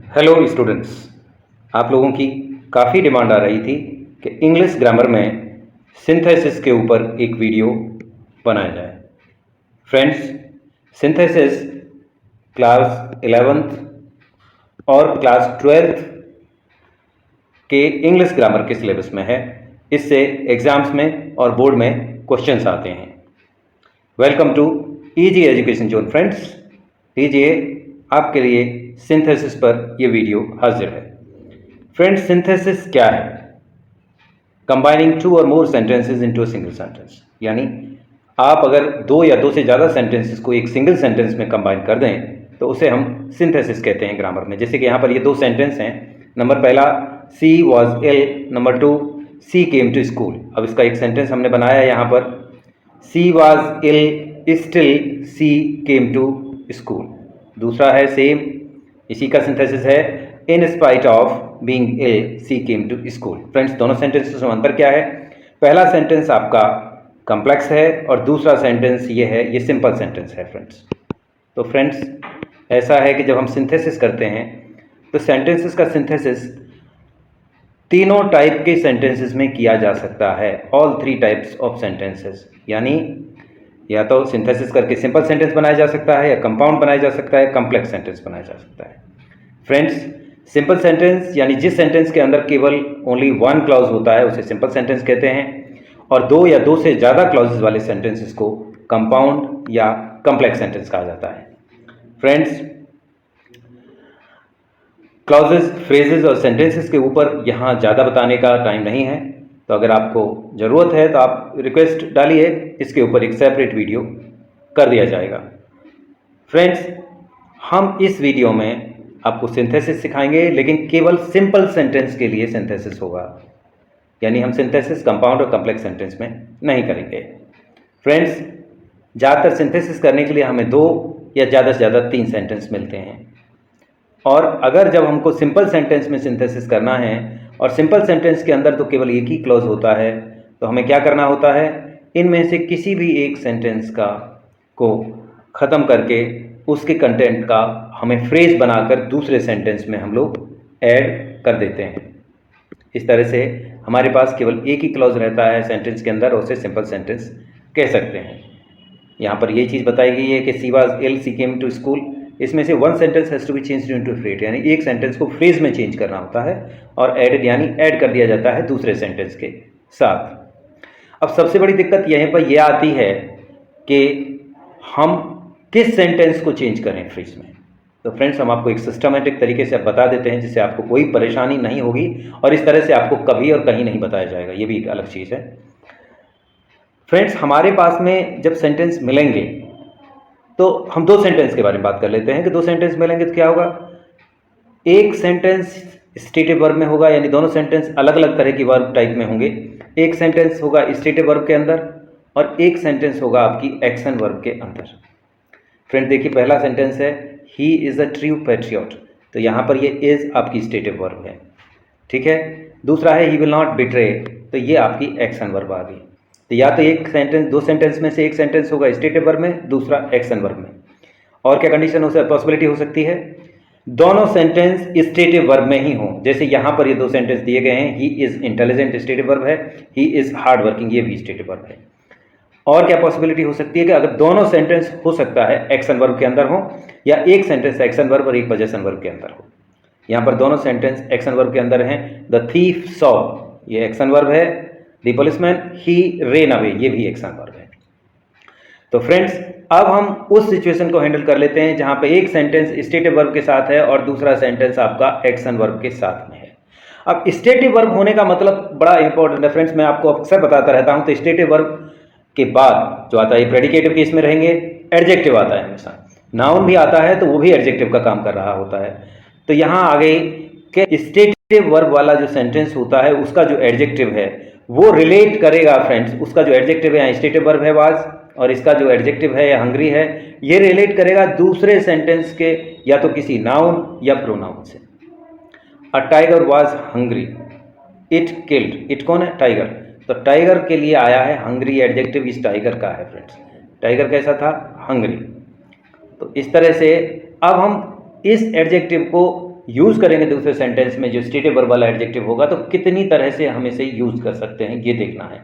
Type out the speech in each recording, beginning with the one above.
Hello students, आप लोगों की काफ़ी डिमांड आ रही थी कि इंग्लिश ग्रामर में सिंथेसिस के ऊपर एक वीडियो बनाया जाए। फ्रेंड्स, सिंथेसिस क्लास 11th और क्लास 12th के इंग्लिश ग्रामर के सिलेबस में है। इससे एग्ज़ाम्स में और बोर्ड में क्वेश्चंस आते हैं। Welcome to easy education zone. Friends, लीजिए आपके लिए सिंथेसिस पर ये वीडियो हाजिर है। फ्रेंड्स, सिंथेसिस क्या है? कंबाइनिंग टू और more sentences into a single sentence, यानी आप अगर दो या दो से ज़्यादा सेंटेंसेस को एक सिंगल सेंटेंस में कंबाइन कर दें तो उसे हम सिंथेसिस कहते हैं ग्रामर में। जैसे कि यहाँ पर ये दो सेंटेंस हैं। नंबर पहला, सी वॉज इल। नंबर 2, सी केम टू स्कूल। अब इसका एक सेंटेंस हमने बनाया यहाँ पर, she was ill still she came to school. दूसरा है सेम, इसी का सिंथेसिस है, in spite of being ill she came to school. Friends, दोनों सेंटेंसेस में अंतर क्या है? पहला सेंटेंस आपका कॉम्प्लेक्स है और दूसरा सेंटेंस ये है, ये सिंपल सेंटेंस है फ्रेंड्स। तो फ्रेंड्स, ऐसा है कि जब हम सिंथेसिस करते हैं तो सेंटेंसेस का सिंथेसिस तीनों टाइप के सेंटेंसेस में किया जा सकता है। All three types of sentences, यानी या तो सिंथेसिस करके सिंपल सेंटेंस बनाया जा सकता है, या कंपाउंड बनाया जा सकता है, कॉम्प्लेक्स सेंटेंस बनाया जा सकता है। फ्रेंड्स, सिंपल सेंटेंस यानी जिस सेंटेंस के अंदर केवल ओनली वन क्लॉज होता है उसे सिंपल सेंटेंस कहते हैं, और दो या दो से ज़्यादा क्लॉजेस वाले सेंटेंसेस को कंपाउंड या कॉम्प्लेक्स सेंटेंस कहा जाता है। फ्रेंड्स, क्लॉजेस, फ्रेजेस और सेंटेंसेस के ऊपर यहाँ ज़्यादा बताने का टाइम नहीं है, तो अगर आपको ज़रूरत है तो आप रिक्वेस्ट डालिए, इसके ऊपर एक सेपरेट वीडियो कर दिया जाएगा। फ्रेंड्स, हम इस वीडियो में आपको सिंथेसिस सिखाएंगे, लेकिन केवल सिंपल सेंटेंस के लिए सिंथेसिस होगा, यानी हम सिंथेसिस कंपाउंड और कॉम्प्लेक्स सेंटेंस में नहीं करेंगे। फ्रेंड्स, ज़्यादातर सिंथेसिस करने के लिए हमें दो या ज़्यादा से ज़्यादा 3 सेंटेंस मिलते हैं, और अगर जब हमको सिंपल सेंटेंस में सिंथेसिस करना है और सिंपल सेंटेंस के अंदर तो केवल एक ही क्लॉज होता है, तो हमें क्या करना होता है? इनमें से किसी भी एक सेंटेंस को ख़त्म करके उसके कंटेंट का हमें फ्रेज बनाकर दूसरे सेंटेंस में हम लोग ऐड कर देते हैं। इस तरह से हमारे पास केवल एक ही क्लॉज रहता है सेंटेंस के अंदर, और उसे सिंपल सेंटेंस कह सकते हैं। यहाँ पर ये चीज़ बताई गई है कि she was ill she came to school. इसमें से one sentence has to be changed into phrase, यानी एक सेंटेंस को फ्रेज में चेंज करना होता है और एडेड यानी ऐड कर दिया जाता है दूसरे सेंटेंस के साथ। अब सबसे बड़ी दिक्कत यहीं पर यह आती है कि हम किस सेंटेंस को चेंज करें फ्रेज में। तो फ्रेंड्स, हम आपको एक सिस्टमेटिक तरीके से बता देते हैं जिससे आपको कोई परेशानी नहीं होगी, और इस तरह से आपको कभी और कहीं नहीं बताया जाएगा, ये भी एक अलग चीज़ है। फ्रेंड्स, हमारे पास में जब सेंटेंस मिलेंगे तो हम दो सेंटेंस के बारे में बात कर लेते हैं कि दो सेंटेंस मिलेंगे तो क्या होगा। एक सेंटेंस स्टेटिव वर्ब में होगा, यानी दोनों सेंटेंस अलग अलग तरह की वर्ब टाइप में होंगे। एक सेंटेंस होगा स्टेटिव वर्ब के अंदर और एक सेंटेंस होगा आपकी एक्शन वर्ब के अंदर। फ्रेंड्स, देखिए, पहला सेंटेंस है, he is a true patriot, तो यहाँ पर ये इज़ आपकी स्टेटिव वर्ब है, ठीक है। दूसरा है, ही विल नॉट बिट्रे, तो ये आपकी एक्शन वर्ब आ गई। तो या तो एक सेंटेंस, दो सेंटेंस में से एक सेंटेंस होगा स्टेटिव वर्ब में, दूसरा एक्शन वर्ब में। और क्या कंडीशन हो सकती, पॉसिबिलिटी हो सकती है? दोनों सेंटेंस स्टेटिव वर्ब में ही हों। जैसे यहाँ पर ये दो सेंटेंस दिए गए हैं, he is intelligent stative verb है, ही इज़ हार्ड वर्किंग ये भी स्टेटिव वर्ब है। और क्या पॉसिबिलिटी हो सकती है कि अगर दोनों सेंटेंस हो सकता है एक्शन वर्ब के अंदर हो, या एक सेंटेंस एक्शन वर्ब और एक पजेशन वर्ब के अंदर हो। यहाँ पर दोनों सेंटेंस एक्शन वर्ब के अंदर हैं। द थीफ सॉ, ये एक्शन वर्ब है। The policeman he rain away, ये भी एक्शन वर्ब है। तो फ्रेंड्स, अब हम उस सिचुएशन को हैंडल कर लेते हैं जहां पे एक सेंटेंस स्टेटिव वर्ब के साथ है और दूसरा सेंटेंस आपका एक्शन वर्ब के साथ में है। अब स्टेटिव वर्ब होने का मतलब बड़ा इंपॉर्टेंट है फ्रेंड्स, मैं आपको अक्सर बताता रहता हूं। तो स्टेटिव वर्ब के बाद जो आता है प्रेडिकेटिव केस में रहेंगे, एडजेक्टिव आता है हमेशा। नाउन भी आता है तो वो भी एडजेक्टिव का काम कर रहा होता है। तो यहाँ आ गई कि स्टेटिव वर्ब वाला जो सेंटेंस होता है उसका जो एडजेक्टिव है वो रिलेट करेगा फ्रेंड्स, उसका जो एडजेक्टिव है, स्टेटिव वर्ब है वाज, और इसका जो एडजेक्टिव है या हंग्री है, ये रिलेट करेगा दूसरे सेंटेंस के या तो किसी नाउन या प्रोनाउन से। A tiger was hungry, it killed, it कौन है? टाइगर। तो टाइगर के लिए आया है हंग्री, एडजेक्टिव इस टाइगर का है फ्रेंड्स। टाइगर कैसा था? हंग्री। तो इस तरह से अब हम इस एडजेक्टिव को यूज़ करेंगे दूसरे सेंटेंस में जो स्टेटिव वर्ब वाला एडजेक्टिव होगा तो कितनी तरह से हम इसे यूज़ कर सकते हैं ये देखना है।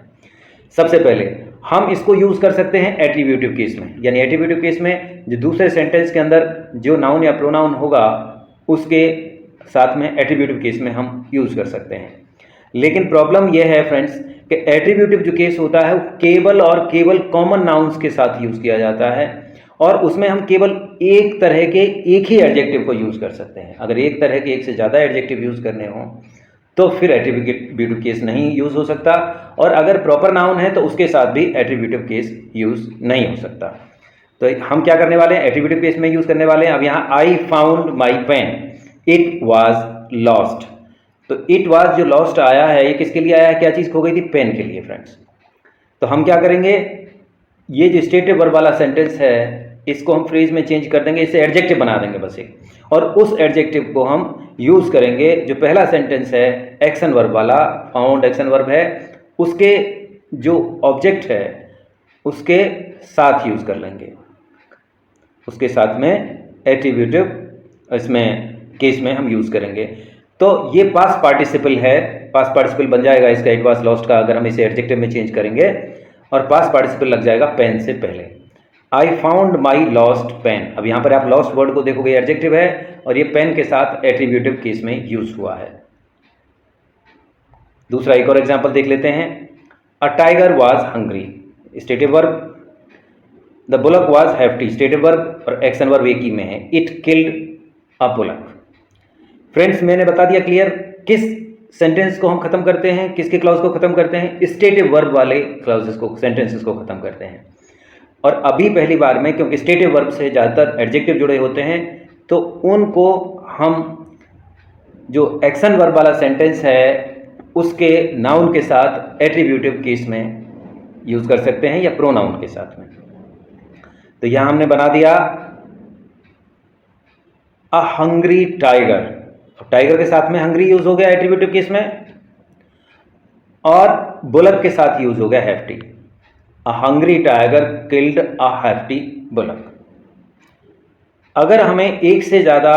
सबसे पहले हम इसको यूज़ कर सकते हैं एट्रीब्यूटिव केस में, यानी एट्रीब्यूटिव केस में जो दूसरे सेंटेंस के अंदर जो नाउन या प्रोनाउन होगा उसके साथ में एट्रीब्यूटिव केस में हम यूज़ कर सकते हैं। लेकिन प्रॉब्लम यह है फ्रेंड्स कि एट्रीब्यूटिव जो केस होता है वो केवल और केवल कॉमन नाउन्स के साथ यूज़ किया जाता है और उसमें हम केवल एक तरह के एक ही एडजेक्टिव को यूज़ कर सकते हैं। अगर एक तरह के एक से ज़्यादा एडजेक्टिव यूज़ करने हों तो फिर एट्रीब्यूटिव केस नहीं यूज़ हो सकता, और अगर प्रॉपर नाउन है तो उसके साथ भी एट्रीब्यूटिव केस यूज़ नहीं हो सकता। तो हम क्या करने वाले हैं, एट्रीब्यूटिव केस में यूज़ करने वाले हैं। अब यहाँ I found my pen, it was lost. तो इट वॉज जो लॉस्ट आया है ये किसके लिए आया है, क्या चीज़ खो गई थी, पेन के लिए फ्रेंड्स। तो हम क्या करेंगे, ये जो स्टेटिव वर्ब वाला सेंटेंस है इसको हम फ्रेज में चेंज कर देंगे, इसे एडजेक्टिव बना देंगे बस एक, और उस एडजेक्टिव को हम यूज़ करेंगे। जो पहला सेंटेंस है एक्शन वर्ब वाला, फाउंड एक्शन वर्ब है, उसके जो ऑब्जेक्ट है उसके साथ यूज़ कर लेंगे, उसके साथ में एट्रीब्यूटिव इसमें केस में हम यूज़ करेंगे। तो ये पास्ट पार्टिसिपल है, पास्ट पार्टिसिपल बन जाएगा इसका इट वाज लॉस्ट का अगर हम इसे एडजेक्टिव में चेंज करेंगे, और पास्ट पार्टिसिपल लग जाएगा पेन से पहले। I found my lost pen. अब यहाँ पर आप लॉस्ट वर्ड को देखोगे एडजेक्टिव है और ये पेन के साथ एट्रीब्यूटिव केस में यूज हुआ है। दूसरा एक और एग्जाम्पल देख लेते हैं। A tiger was hungry, stative verb. The bullock was hefty, stative verb और एक्शन वर्ब एक ही में है। It killed a bullock. Friends मैंने बता दिया क्लियर किस सेंटेंस को हम खत्म करते हैं, किसके क्लॉज को खत्म करते हैं, स्टेटिव वर्ब वाले क्लॉजेस को, सेंटेंसेस को खत्म करते हैं। और अभी पहली बार में क्योंकि स्टेटिव वर्ब से ज़्यादातर एडजेक्टिव जुड़े होते हैं तो उनको हम जो एक्शन वर्ब वाला सेंटेंस है उसके नाउन के साथ एट्रीब्यूटिव केस में यूज़ कर सकते हैं या प्रोनाउन के साथ में। तो यहाँ हमने बना दिया अ हंग्री टाइगर, टाइगर के साथ में हंग्री यूज हो गया एट्रीब्यूटिव केस में, और बुलक के साथ यूज हो गया hefty. A hungry tiger killed a hefty bullock. अगर हमें एक से ज़्यादा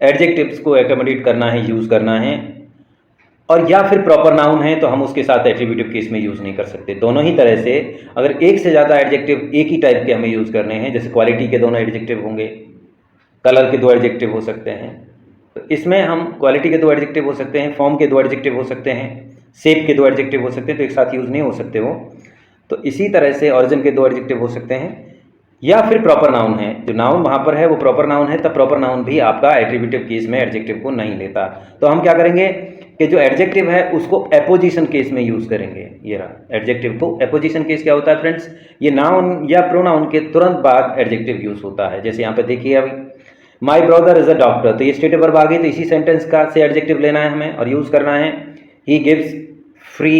एडजेक्टिव्स को एकोमोडेट करना है, यूज़ करना है, और या फिर प्रॉपर नाउन है तो हम उसके साथ एट्रीब्यूटिव केस में यूज़ नहीं कर सकते। दोनों ही तरह से अगर एक से ज़्यादा एडजेक्टिव एक ही टाइप के हमें यूज़ करने हैं, जैसे क्वालिटी के दोनों एडजेक्टिव होंगे, कलर के दो एडजेक्टिव हो सकते हैं, तो इसमें हम क्वालिटी के दो एडजेक्टिव हो सकते हैं, फॉर्म के दो एडजेक्टिव हो सकते हैं, शेप के दो एडजेक्टिव हो सकते हैं, तो एक साथ यूज़ नहीं हो सकते वो। तो इसी तरह से ऑरिजिन के दो एडजेक्टिव हो सकते हैं, या फिर प्रॉपर नाउन है, जो नाउन वहाँ पर है वो प्रॉपर नाउन है, तब प्रॉपर नाउन भी आपका एट्रीब्यूटिव केस में एडजेक्टिव को नहीं लेता। तो हम क्या करेंगे कि जो एडजेक्टिव है उसको एपोजिशन केस में यूज़ करेंगे। ये रहा एडजेक्टिव को। एपोजिशन केस क्या होता है फ्रेंड्स, ये नाउन या प्रोनाउन के तुरंत बाद एडजेक्टिव यूज़ होता है। जैसे यहाँ पे देखिए अभी my brother is a doctor, तो ये स्टेटिव वर्ब आ गई, तो इसी सेंटेंस का से एडजेक्टिव लेना है हमें और यूज़ करना है। He gives free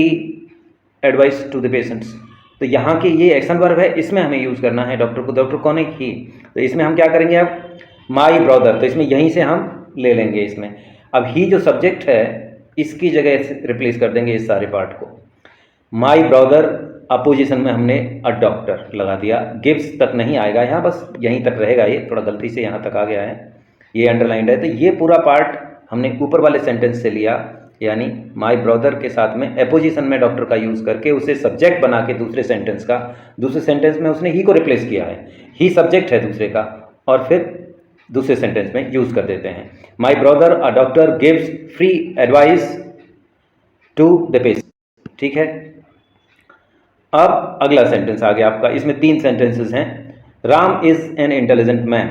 advice to the patients, तो यहाँ की ये एक्शन वर्ब है, इसमें हमें यूज़ करना है डॉक्टर को। डॉक्टर कौन है, ही। तो इसमें हम क्या करेंगे अब माई ब्रदर, तो इसमें यहीं से हम ले लेंगे इसमें। अब ही जो सब्जेक्ट है इसकी जगह रिप्लेस कर देंगे इस सारे पार्ट को। माई ब्रदर अपोजिशन में हमने अ डॉक्टर लगा दिया। गिव्स तक नहीं आएगा यहाँ, बस यहीं तक रहेगा, ये थोड़ा गलती से यहाँ तक आ गया है, ये अंडरलाइंड है। तो ये पूरा पार्ट हमने ऊपर वाले सेंटेंस से लिया, यानी माई ब्रदर के साथ में एपोजिशन में डॉक्टर का यूज़ करके उसे सब्जेक्ट बना के दूसरे सेंटेंस का, दूसरे सेंटेंस में उसने ही को रिप्लेस किया है, ही सब्जेक्ट है दूसरे का, और फिर दूसरे सेंटेंस में यूज़ कर देते हैं। My brother a doctor gives free advice to the patient. ठीक है, अब अगला सेंटेंस आ गया आपका, इसमें 3 सेंटेंसेस हैं। Ram is an intelligent man,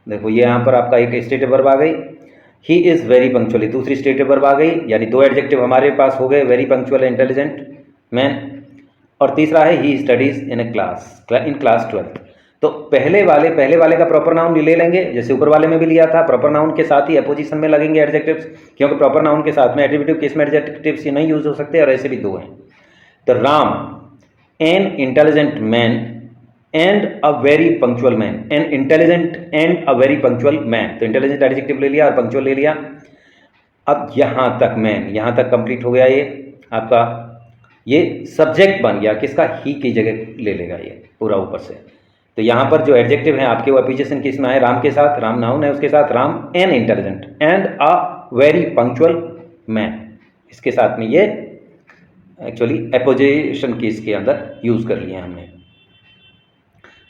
देखो ये यहाँ पर आपका एक स्टेटिव वर्ब आ गई। ही इज़ वेरी पंक्चुअल, दूसरी स्टेटिव वर्ब आ गई, यानी 2 एडजेक्टिव हमारे पास हो गए, वेरी पंक्चुअल, इंटेलिजेंट मैन। और तीसरा है ही स्टडीज इन क्लास 12। तो पहले वाले का प्रॉपर नाउन ले लेंगे, जैसे ऊपर वाले में भी लिया था, प्रॉपर नाउन के साथ ही अपोजिशन में लगेंगे एडजेक्टिव्स, क्योंकि प्रॉपर नाउन के साथ में एट्रीब्यूटिव केस में एडजेक्टिव्स नहीं यूज हो सकते, और ऐसे भी 2 हैं। तो Ram an intelligent man and a very punctual man, an intelligent and a very punctual man, तो इंटेलिजेंट एडजेक्टिव ले लिया और पंक्चुअल ले लिया। अब यहाँ तक मैन, यहाँ तक कंप्लीट हो गया, ये आपका ये सब्जेक्ट बन गया, किसका, ही की जगह ले लेगा ये पूरा ऊपर से। तो यहाँ पर जो एडजेक्टिव है आपके वो एप्लीकेशन किस में आए, राम के साथ, राम नाउन है उसके साथ, Ram an intelligent and a very punctual man, इसके साथ में ये एक्चुअली एपोजिशन केस के अंदर यूज कर लिए हमने।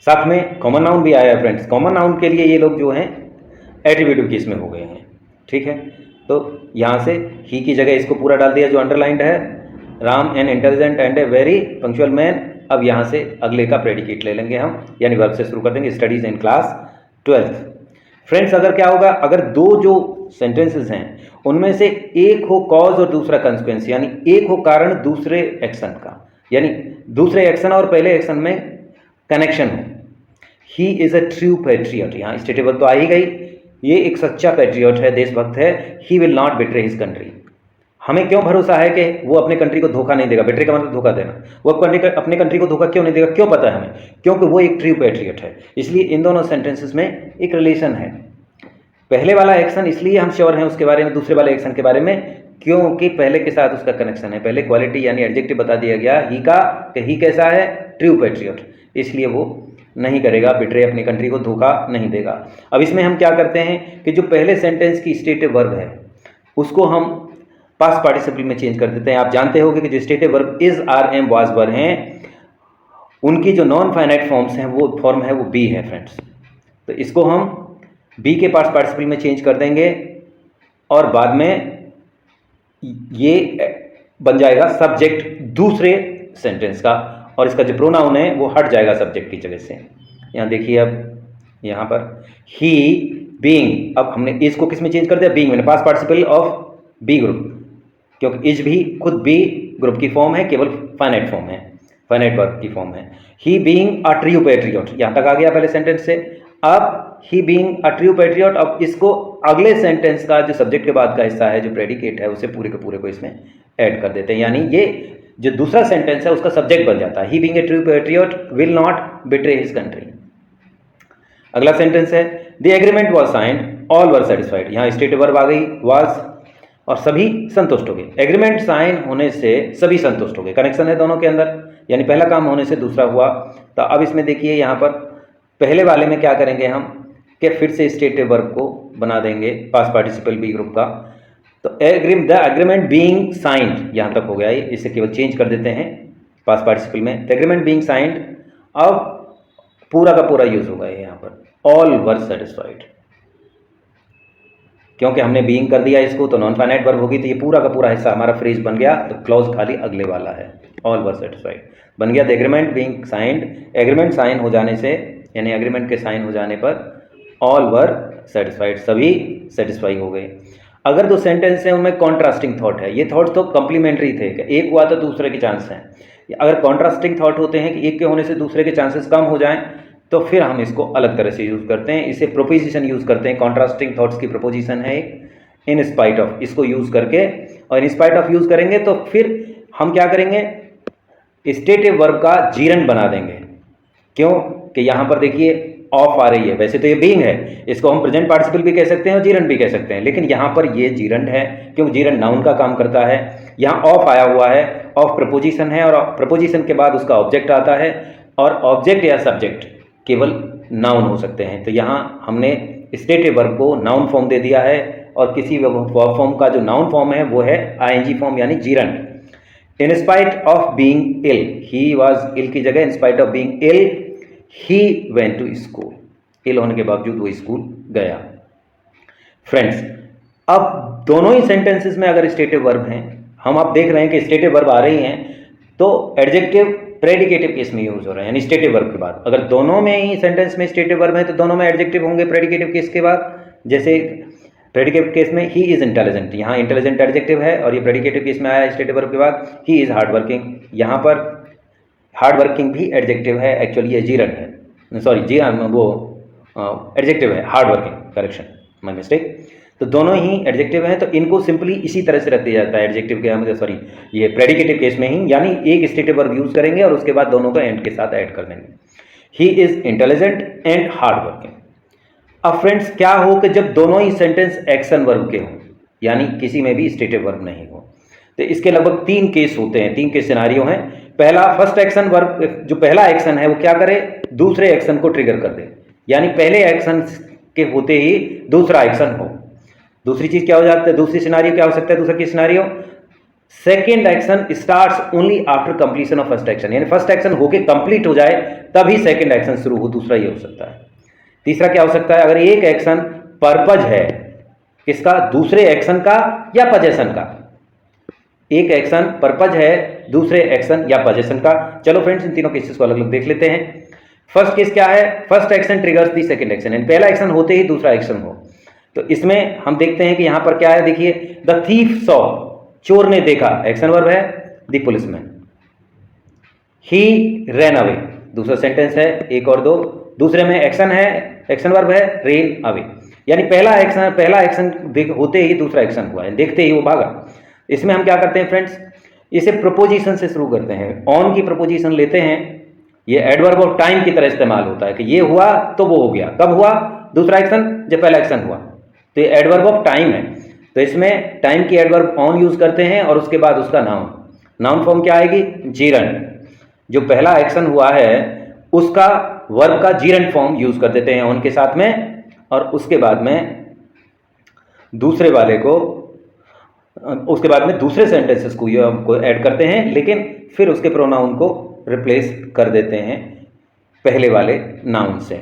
साथ में कॉमन नाउन भी आया है फ्रेंड्स। कॉमन नाउन के लिए ये लोग जो हैं एट्रीब्यूटिव केस में हो गए हैं, ठीक है। तो यहाँ से ही की जगह इसको पूरा डाल दिया जो अंडरलाइंड है, Ram an intelligent and a very punctual man. अब यहाँ से अगले का प्रेडिकेट ले लेंगे हम, यानी वर्ब से शुरू कर देंगे, studies in class 12th। Friends अगर क्या होगा, अगर दो जो सेंटेंसेस हैं उनमें से एक हो कॉज और दूसरा कंसिक्वेंस, यानी एक हो कारण दूसरे एक्शन का, यानी दूसरे एक्शन और पहले एक्शन में कनेक्शन हो। He is a true patriot, यहाँ स्टेटिव वर्ब तो आ ही गई, ये एक सच्चा पैट्रियट है, देशभक्त है। He will not betray his country, हमें क्यों भरोसा है कि वो अपने कंट्री को धोखा नहीं देगा। बिट्रे का मतलब धोखा देना, वो अपने कंट्री को धोखा क्यों नहीं देगा, क्यों पता है हमें, क्योंकि वो एक ट्रू पैट्रियट है। इसलिए इन दोनों सेंटेंसेस में एक रिलेशन है। पहले वाला एक्शन इसलिए हम श्योर हैं उसके बारे में, दूसरे वाले एक्शन के बारे में, क्योंकि पहले के साथ उसका कनेक्शन है। पहले क्वालिटी यानी एडजेक्टिव बता दिया गया ही का, कि ही कैसा है, ट्रू पैट्रियट, इसलिए वो नहीं करेगा बिट्रे, अपनी कंट्री को धोखा नहीं देगा। अब इसमें हम क्या करते हैं कि जो पहले सेंटेंस की स्टेटिव वर्ब है उसको हम पास्ट पार्टिसिपल में चेंज कर देते हैं। आप जानते होंगे कि जो stative verb is, are, am, was, were हैं, उनकी जो नॉन फाइनाइट फॉर्म्स हैं वो फॉर्म है वो बी है फ्रेंड्स। तो इसको हम बी के पास्ट पार्टिसिपल में चेंज कर देंगे और बाद में ये बन जाएगा सब्जेक्ट दूसरे सेंटेंस का, और इसका जो प्रोनाउन है वो हट जाएगा सब्जेक्ट की जगह से। यहाँ देखिए, अब यहाँ पर ही बीइंग, अब हमने इज को किस में चेंज कर दिया, बीइंग में, past participle of B group, क्योंकि इज भी खुद बी ग्रुप की फॉर्म है, केवल फाइनाइट फॉर्म है, फाइनाइट वर्ब की फॉर्म है। He being a true patriot, यहाँ तक आ गया पहले सेंटेंस से। अब he being a true patriot, अब इसको अगले सेंटेंस का जो सब्जेक्ट के बाद का हिस्सा है, जो प्रेडिकेट है, उसे पूरे के पूरे को इसमें ऐड कर देते हैं, यानी ये जो दूसरा सेंटेंस है उसका सब्जेक्ट बन जाता है। He being a true patriot will not betray his country. अगला सेंटेंस है the agreement was signed all were satisfied, यहाँ स्टेटिव वर्ब आ गई वाज, और सभी संतुष्ट हो गए। एग्रीमेंट साइन होने से सभी संतुष्ट हो गए, कनेक्शन है दोनों के अंदर, यानी पहला काम होने से दूसरा हुआ। तो अब इसमें देखिए यहाँ पर पहले वाले में क्या करेंगे हम कि फिर से स्टेटिव वर्ब को बना देंगे पास्ट पार्टिसिपल बी ग्रुप का। तो द एग्रीमेंट बीइंग साइंड, यहाँ तक हो गया, इसे केवल चेंज कर देते हैं पास्ट पार्टिसिपल में, द एग्रीमेंट बीइंग साइंड। अब पूरा का पूरा यूज होगा यहाँ पर, ऑल वर सेटिस्फाइड, क्योंकि हमने बीइंग कर दिया इसको तो नॉन फाइनाइट वर्ब होगी, तो ये पूरा का पूरा हिस्सा हमारा फ्रेज बन गया। तो क्लॉज खाली अगले वाला है, ऑल वर सेटिस्फाइड बन गया। The agreement being signed, agreement sign हो जाने से, यानी एग्रीमेंट के साइन हो जाने पर ऑल वर सेटिस्फाइड, सभी सेटिस्फाई हो गए। अगर दो सेंटेंस हैं उनमें कॉन्ट्रास्टिंग थॉट है, ये थॉट तो कंप्लीमेंट्री थे कि एक हुआ तो दूसरे के चांस हैं। अगर कॉन्ट्रास्टिंग थॉट होते हैं कि एक के होने से दूसरे के चांसेस कम हो जाएं, तो फिर हम इसको अलग तरह से यूज़ करते हैं, इसे प्रोपोजिशन यूज़ करते हैं। कॉन्ट्रास्टिंग थॉट्स की प्रोपोजिशन है एक, इन स्पाइट ऑफ, इसको यूज़ करके, और इन स्पाइट ऑफ यूज़ करेंगे तो फिर हम क्या करेंगे, स्टेटिव वर्ब का जीरन बना देंगे। क्यों कि यहाँ पर देखिए ऑफ आ रही है, वैसे तो ये बीइंग है, इसको हम प्रेजेंट पार्टिसिपल भी कह सकते हैं और जीरन भी कह सकते हैं, लेकिन यहाँ पर ये जीरन है क्योंकि जीरन नाउन का काम करता है। यहाँ ऑफ आया हुआ है, ऑफ प्रपोजिशन है, और प्रपोजिशन के बाद उसका ऑब्जेक्ट आता है, और ऑब्जेक्ट या सब्जेक्ट केवल नाउन हो सकते हैं। तो यहाँ हमने स्टेटिव वर्ब को नाउन फॉर्म दे दिया है, और किसी वर्ब फॉर्म का जो नाउन फॉर्म है वो है आईएनजी फॉर्म यानी gerund. In spite of being ill, he was ill की जगह in spite of being ill he went to school, ill होने के बावजूद वो स्कूल गया। फ्रेंड्स अब दोनों ही सेंटेंसेस में अगर स्टेटिव वर्ब हैं, हम आप देख रहे हैं कि स्टेटिव वर्ब आ रही हैं, तो एडजेक्टिव प्रेडिकेटिव केस में यूज हो रहा है, यानी स्टेटिव वर्ब के बाद। अगर दोनों में ही सेंटेंस में स्टेटिव वर्ब है तो दोनों में एडजेक्टिव होंगे प्रेडिकेटिव केस के बाद। जैसे प्रेडिकेटिव केस में ही इज इंटेलिजेंट, यहाँ इंटेलिजेंट एडजेक्टिव है, और ये प्रेडिकेटिव केस में आया स्टेटिव वर्ब के बाद ही इज हार्ड वर्किंग, यहाँ पर हार्ड वर्किंग भी एडजेक्टिव है, एक्चुअली ये जीरन है, सॉरी जी वो एडजेक्टिव है, hard working, correction, my mistake. तो दोनों ही एडजेक्टिव हैं, तो इनको सिंपली इसी तरह से रख दिया जाता है एडजेक्टिव के, मतलब सॉरी ये प्रेडिकेटिव केस में ही, यानी एक स्टेटिव वर्ब यूज करेंगे और उसके बाद दोनों को एंड के साथ ऐड कर देंगे। He is intelligent and hard working. अब फ्रेंड्स क्या हो कि जब दोनों ही सेंटेंस एक्शन वर्ब के हों, यानी किसी में भी स्टेटिव वर्ब नहीं हो, तो इसके लगभग 3 केस होते हैं, 3 के सिनारियो हैं पहला फर्स्ट एक्शन वर्ब, जो पहला एक्शन है वो क्या करे, दूसरे एक्शन को ट्रिगर कर दे, यानी पहले एक्शन के होते ही दूसरा एक्शन हो। दूसरी चीज क्या हो जाता है, दूसरी सिनारियो क्या हो सकता है, दूसरा की scenario, second action starts only after completion of first action, यानी फर्स्ट एक्शन होके कंप्लीट हो जाए तभी सेकेंड एक्शन शुरू हो, दूसरा ये हो सकता है। तीसरा क्या हो सकता है, अगर एक एक्शन पर्पज है किसका, दूसरे एक्शन का या पजेशन का, एक एक्शन पर्पज है दूसरे एक्शन या पजेशन का। चलो फ्रेंड्स, इन तीनों केसेस को अलग अलग देख लेते हैं। फर्स्ट केस क्या है, first action triggers the second action, यानी पहला एक्शन होते ही दूसरा एक्शन हो। तो इसमें हम देखते हैं कि यहां पर क्या है, देखिए, द थीफ सॉ, चोर ने देखा, एक्शन वर्ब है, the policeman, he ran away, दूसरा सेंटेंस है, एक और दो, दूसरे में एक्शन है, एक्शन वर्ब है, रेन अवे, यानी पहला एक्शन होते ही दूसरा एक्शन हुआ है, देखते ही वो भागा। इसमें हम क्या करते हैं फ्रेंड्स, इसे प्रपोजिशन से शुरू करते हैं, ऑन की प्रपोजिशन लेते हैं, ये एडवर्ब ऑफ टाइम की तरह इस्तेमाल होता है कि ये हुआ तो वो हो गया, कब हुआ, दूसरा एक्शन जब पहला एक्शन हुआ, तो ये एडवर्ब ऑफ टाइम है। तो इसमें टाइम की एडवर्ब ऑन यूज करते हैं और उसके बाद उसका नाउन, नाउन फॉर्म क्या आएगी, जीरन, जो पहला एक्शन हुआ है उसका वर्ब का जीरन फॉर्म यूज कर देते हैं ऑन के साथ में, और उसके बाद में दूसरे वाले को, उसके बाद में दूसरे सेंटेंसेस को ऐड करते हैं, लेकिन फिर उसके प्रोनाउन को रिप्लेस कर देते हैं पहले वाले नाउन से।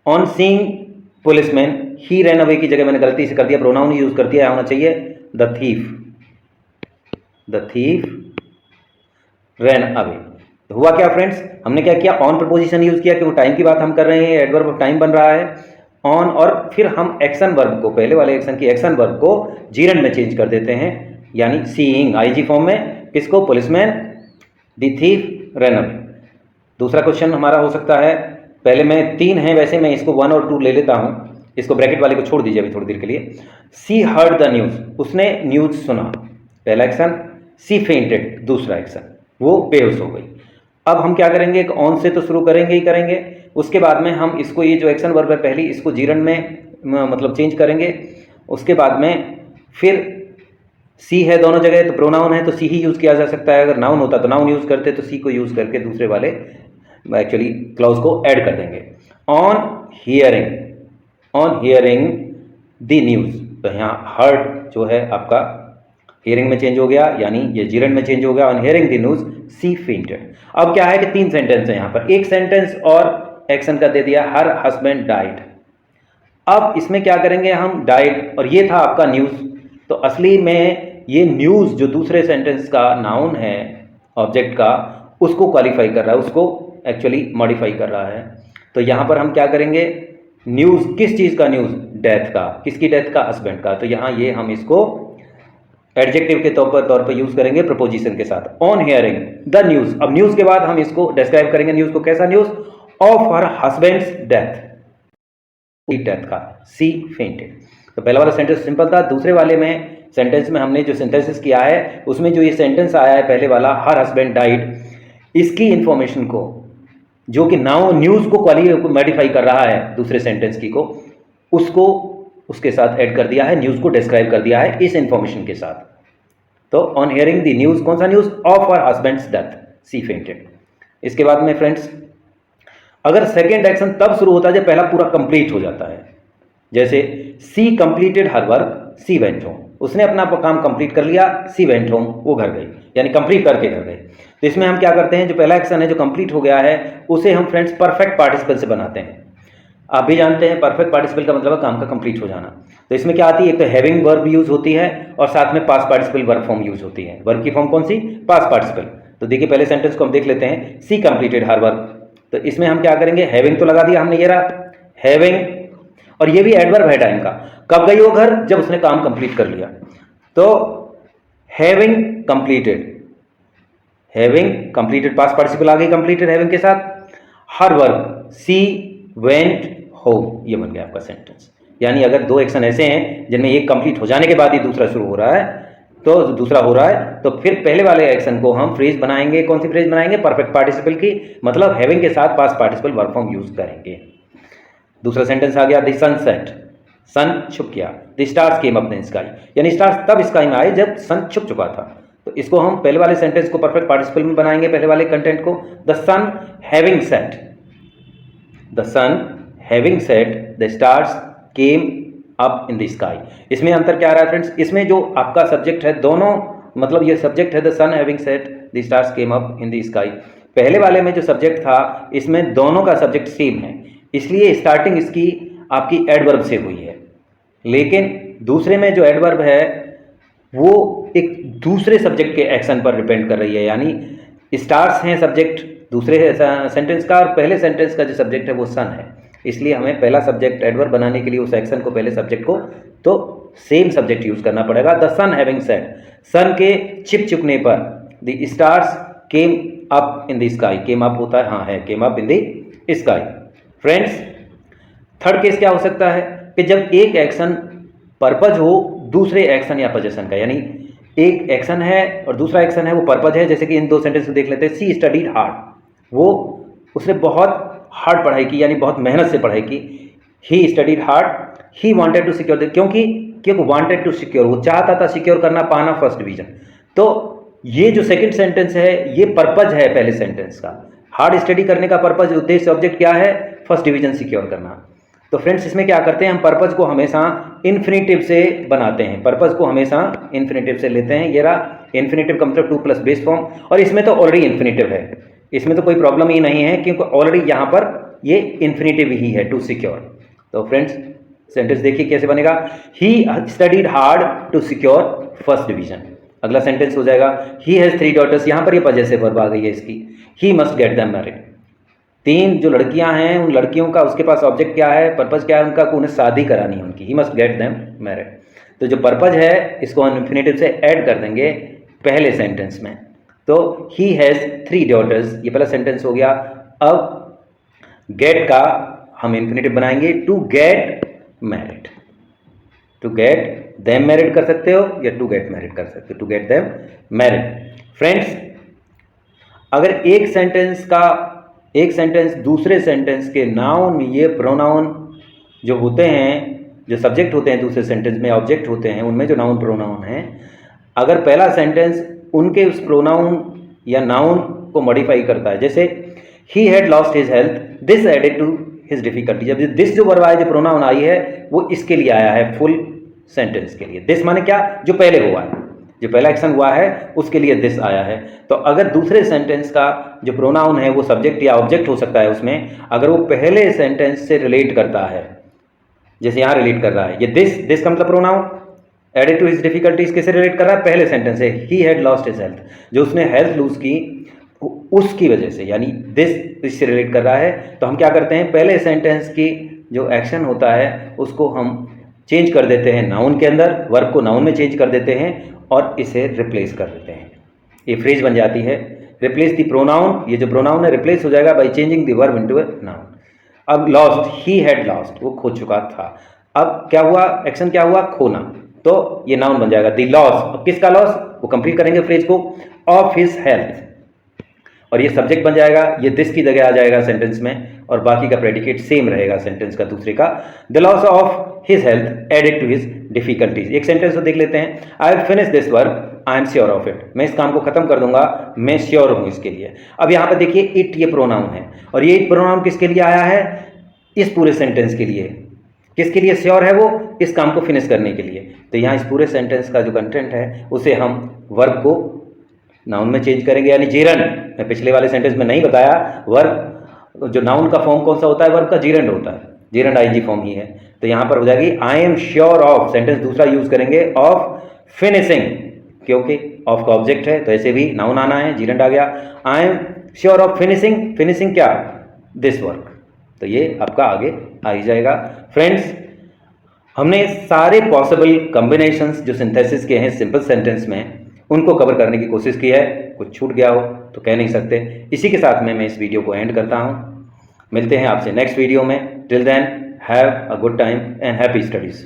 On seeing policeman, he ran away की जगह मैंने गलती से कर दिया, प्रोनाउन यूज कर दिया, होना चाहिए द थीफ रैन अवे। तो हुआ क्या फ्रेंड्स, हमने क्या किया, ऑन प्रपोजिशन यूज किया क्योंकि टाइम की बात हम कर रहे हैं, एडवर्ब ऑफ टाइम बन रहा है ऑन, और फिर हम एक्शन वर्ब को, पहले वाले एक्शन की एक्शन वर्ब को जीरन में चेंज कर देते हैं, यानी सीइंग आईजी फॉर्म में, किसको, policeman, the thief ran away. दूसरा क्वेश्चन हमारा हो सकता है, पहले में 3 है, वैसे मैं इसको 1 और 2 ले लेता हूं, इसको ब्रैकेट वाले को छोड़ दीजिए अभी थोड़ी देर के लिए। सी हर्ड द न्यूज, उसने न्यूज सुना, पहला एक्शन। सी फेंटेड, दूसरा एक्शन, वो बेहोश हो गई। अब हम क्या करेंगे, एक ऑन से तो शुरू करेंगे ही करेंगे, उसके बाद में हम इसको, ये जो एक्शन वर्ब है पहली, इसको जीरन में मतलब चेंज करेंगे, उसके बाद में फिर सी है दोनों जगह, तो प्रोनाउन है तो सी ही यूज किया जा सकता है, अगर नाउन होता तो नाउन यूज करते, तो सी को यूज करके दूसरे वाले एक्चुअली क्लॉज को ऐड कर देंगे। ऑन हियरिंग द न्यूज, तो यहाँ हर्ड जो है आपका हियरिंग में चेंज हो गया, यानी ये जीरन में चेंज हो गया, on hearing the news she fainted. अब क्या है कि 3 सेंटेंस है यहाँ पर, एक सेंटेंस और एक्शन का दे दिया, हर हस्बैंड डाइड। अब इसमें क्या करेंगे हम, डाइड और ये था आपका न्यूज, तो असली में ये न्यूज जो दूसरे सेंटेंस का नाउन है ऑब्जेक्ट का, उसको क्वालिफाई कर रहा है, उसको एक्चुअली मॉडिफाई कर रहा है। तो यहाँ पर हम क्या करेंगे, न्यूज किस चीज का, न्यूज डेथ का, किसकी डेथ का, हस्बैंड का, तो यहाँ ये हम इसको एडजेक्टिव के तौर पर यूज करेंगे प्रपोजिशन के साथ। ऑन हियरिंग द न्यूज, अब न्यूज के बाद हम इसको डिस्क्राइब करेंगे, न्यूज को कैसा, news of her husband's death का, सी फेंटेड। तो पहला वाला सेंटेंस सिंपल था, दूसरे वाले में सेंटेंस में हमने जो सेंटेंसेस किया है उसमें जो ये सेंटेंस आया है पहले वाला, हर हस्बैंड डाइड, इसकी इंफॉर्मेशन को, जो कि नाउ न्यूज को मॉडिफाई कर रहा है दूसरे सेंटेंस की को, उसको उसके साथ ऐड कर दिया है, न्यूज को डिस्क्राइब कर दिया है इस इंफॉर्मेशन के साथ। तो ऑन हियरिंग द न्यूज, कौन सा news, of her husband's death, she fainted. इसके बाद में फ्रेंड्स, अगर सेकेंड एक्शन तब शुरू होता है जब पहला पूरा कंप्लीट हो जाता है, जैसे सी completed her work, she went home, उसने अपना काम कंप्लीट कर लिया, सी वेंट होम, वो घर गई, यानी कंप्लीट करके घर गई। तो इसमें हम क्या करते हैं, जो पहला एक्शन है जो कंप्लीट हो गया है उसे हम फ्रेंड्स परफेक्ट पार्टिसिपल से बनाते हैं। आप भी जानते हैं परफेक्ट पार्टिसिपल का मतलब है काम का कंप्लीट हो जाना। तो इसमें क्या आती है, एक तो हैविंग वर्ब यूज होती है और साथ में past participle verb form use होती है। वर्ब की फॉर्म कौन सी, पास्ट पार्टिसिपल। तो देखिए पहले सेंटेंस को हम देख लेते हैं, सी कंप्लीटेड हर वर्क, तो इसमें हम क्या करेंगे, हैविंग तो लगा दिया हमने, ये रहा हैविंग, और ये भी एडवर्ब है टाइम का, कब गई वो घर, जब उसने काम कंप्लीट कर लिया। तो हैविंग कंप्लीटेड पास्ट पार्टिसिपल आ गई कंप्लीटेड हैविंग के साथ, her work, she went home, ये बन गया आपका सेंटेंस। यानी अगर 2 एक्शन ऐसे हैं जिनमें एक कंप्लीट हो जाने के बाद ही दूसरा शुरू हो रहा है, तो दूसरा हो रहा है, तो फिर पहले वाले एक्शन को हम फ्रेज बनाएंगे, कौन सी फ्रेज बनाएंगे, परफेक्ट पार्टिसिपल की, मतलब हैविंग के साथ past participle verb form use करेंगे। दूसरा सेंटेंस आ गया, द सनसेट, सन छुप गया, the stars came up in sky, यानी स्टार्स तब स्काई में आए जब सन छुप चुका था। तो इसको हम पहले वाले सेंटेंस को परफेक्ट पार्टिसिपल में बनाएंगे, पहले वाले कंटेंट को। The sun having set, the sun having set the stars came up in the sky. इसमें अंतर क्या आ रहा है फ्रेंड्स, इसमें जो आपका सब्जेक्ट है, दोनों मतलब ये सब्जेक्ट है the sun having set the stars came up in the sky. पहले वाले में जो सब्जेक्ट था, इसमें दोनों का सब्जेक्ट सेम है, इसलिए स्टार्टिंग इसकी आपकी एडवर्ब से हुई है। लेकिन दूसरे में जो एडवर्ब है वो एक दूसरे सब्जेक्ट के एक्शन पर डिपेंड कर रही है, यानी स्टार्स हैं सब्जेक्ट दूसरे सेंटेंस का, और पहले सेंटेंस का जो सब्जेक्ट है वो सन है। इसलिए हमें पहला सब्जेक्ट एडवर्ब बनाने के लिए उस एक्शन को, पहले सब्जेक्ट को, तो सेम सब्जेक्ट यूज करना पड़ेगा। द सन हैविंग सेट, सन के छिप चुकने पर, the stars came up in the sky, came up होता है, हाँ है, केम up in the sky. Friends, third case क्या हो सकता है कि जब एक एक्शन पर्पज हो दूसरे एक्शन या पोजीशन का, यानी एक एक्शन है और दूसरा एक्शन है वो पर्पज है। जैसे कि इन दो सेंटेंस को देख लेते हैं। सी स्टडीड हार्ड, वो उसने बहुत हार्ड पढ़ाई की, यानी बहुत मेहनत से पढ़ाई की। He studied hard, he wanted to secure, क्योंकि वांटेड टू सिक्योर, वो चाहता था सिक्योर करना, पाना फर्स्ट डिवीजन। तो ये जो सेकंड सेंटेंस है ये पर्पज है पहले सेंटेंस का। हार्ड स्टडी करने का पर्पज, उद्देश्य, ऑब्जेक्ट क्या है, फर्स्ट डिवीजन सिक्योर करना। तो फ्रेंड्स, इसमें क्या करते हैं हम, पर्पज को हमेशा इन्फिनेटिव से बनाते हैं, पर्पज को हमेशा इन्फिनेटिव से लेते हैं। ये रहा इन्फिनेटिव का मतलब टू प्लस बेस फॉर्म, और इसमें तो ऑलरेडी इन्फिनेटिव है, इसमें तो कोई प्रॉब्लम ही नहीं है क्योंकि ऑलरेडी यहाँ पर ये इन्फिनेटिव ही है, टू सिक्योर। तो फ्रेंड्स, सेंटेंस देखिए कैसे बनेगा, he studied hard to secure first division. अगला सेंटेंस हो जाएगा, ही हैज़ 3 daughters, यहाँ पर ये पजेसिव वर्ब आ गई है इसकी। He must get them married, 3 जो लड़कियां हैं उन लड़कियों का, उसके पास ऑब्जेक्ट क्या है, पर्पज क्या है उनका, उन्हें शादी करानी है उनकी। He must get them married, तो जो पर्पज है इसको हम इन्फिनेटिव से ऐड कर देंगे पहले सेंटेंस में। तो ही हैज़ 3 daughters, ये पहला सेंटेंस हो गया। अब गेट का हम इन्फिनेटिव बनाएंगे, to get married, to get them married कर सकते हो या टू गेट मैरिड कर सकते हो, to get them married. Friends, अगर एक सेंटेंस दूसरे सेंटेंस के नाउन, ये प्रोनाउन जो होते हैं, जो सब्जेक्ट होते हैं दूसरे सेंटेंस में, ऑब्जेक्ट होते हैं, उनमें जो नाउन प्रोनाउन हैं, अगर पहला सेंटेंस उनके उस प्रोनाउन या नाउन को मॉडिफाई करता है, जैसे he had lost his health, this added to his difficulty. जब दिस जो वर्ब आया, जो प्रोनाउन आई है, वो इसके लिए आया है, फुल सेंटेंस के लिए। दिस माने क्या, जो पहले हुआ है, जो पहला एक्शन हुआ है उसके लिए दिस आया है। तो अगर दूसरे सेंटेंस का जो प्रोनाउन है वो सब्जेक्ट या ऑब्जेक्ट हो सकता है उसमें, अगर वो पहले सेंटेंस से रिलेट करता है, जैसे यहाँ रिलेट कर रहा है, ये दिस का मतलब pronoun added to his difficulties किससे रिलेट कर रहा है, पहले सेंटेंस से। He had lost his health, जो उसने हेल्थ लूज की उसकी वजह से, यानी दिस इससे रिलेट कर रहा है। तो हम क्या करते हैं, पहले सेंटेंस की जो एक्शन होता है उसको हम चेंज कर देते हैं नाउन के अंदर, वर्ब को नाउन में चेंज कर देते हैं और इसे रिप्लेस कर देते हैं। ये फ्रेज बन जाती है, रिप्लेस द प्रोनाउन, ये जो प्रोनाउन है रिप्लेस हो जाएगा by changing the verb into a noun. अब लॉस्ट, ही हैड लॉस्ट, वो खो चुका था। अब क्या हुआ, एक्शन क्या हुआ, खोना, तो ये नाउन बन जाएगा द लॉस। अब किसका लॉस, वो कंप्लीट करेंगे फ्रेज को, ऑफ हिज हेल्थ, और ये सब्जेक्ट बन जाएगा, ये दिस की जगह आ जाएगा सेंटेंस में, और बाकी का प्रेडिकेट सेम रहेगा सेंटेंस का दूसरे का। The loss of his health added to his difficulties. एक सेंटेंस को देख लेते हैं, I will finish this work, I am sure of it, मैं इस काम को खत्म कर दूंगा, मैं श्योर हूं इसके लिए। अब यहाँ पे देखिए इट, ये प्रोनाउन है, और ये इट प्रोनाउन किसके लिए आया है, इस पूरे सेंटेंस के लिए। किसके लिए श्योर है वो, इस काम को फिनिश करने के लिए। तो यहाँ इस पूरे सेंटेंस का जो कंटेंट है उसे हम वर्ब को नाउन में चेंज करेंगे, यानी जीरन। मैं पिछले वाले सेंटेंस में नहीं बताया, वर्ब जो नाउन का फॉर्म कौन सा होता है, वर्ब का जीरंड होता है, जीरंड आईजी फॉर्म ही है। तो यहाँ पर हो जाएगी आई एम श्योर ऑफ, सेंटेंस दूसरा यूज करेंगे, ऑफ फिनिशिंग, क्योंकि ऑफ का ऑब्जेक्ट है तो ऐसे भी नाउन आना है, जीरंड आ गया। आई am sure of finishing, finishing क्या, दिस वर्क, तो ये आपका आगे आ ही जाएगा। फ्रेंड्स, हमने सारे पॉसिबल कॉम्बिनेशंस जो सिंथेसिस के हैं सिंपल सेंटेंस में, उनको कवर करने की कोशिश की है। कुछ छूट गया हो तो कह नहीं सकते। इसी के साथ में मैं इस वीडियो को एंड करता हूँ। मिलते हैं आपसे नेक्स्ट वीडियो में। Till then have a good time and happy studies.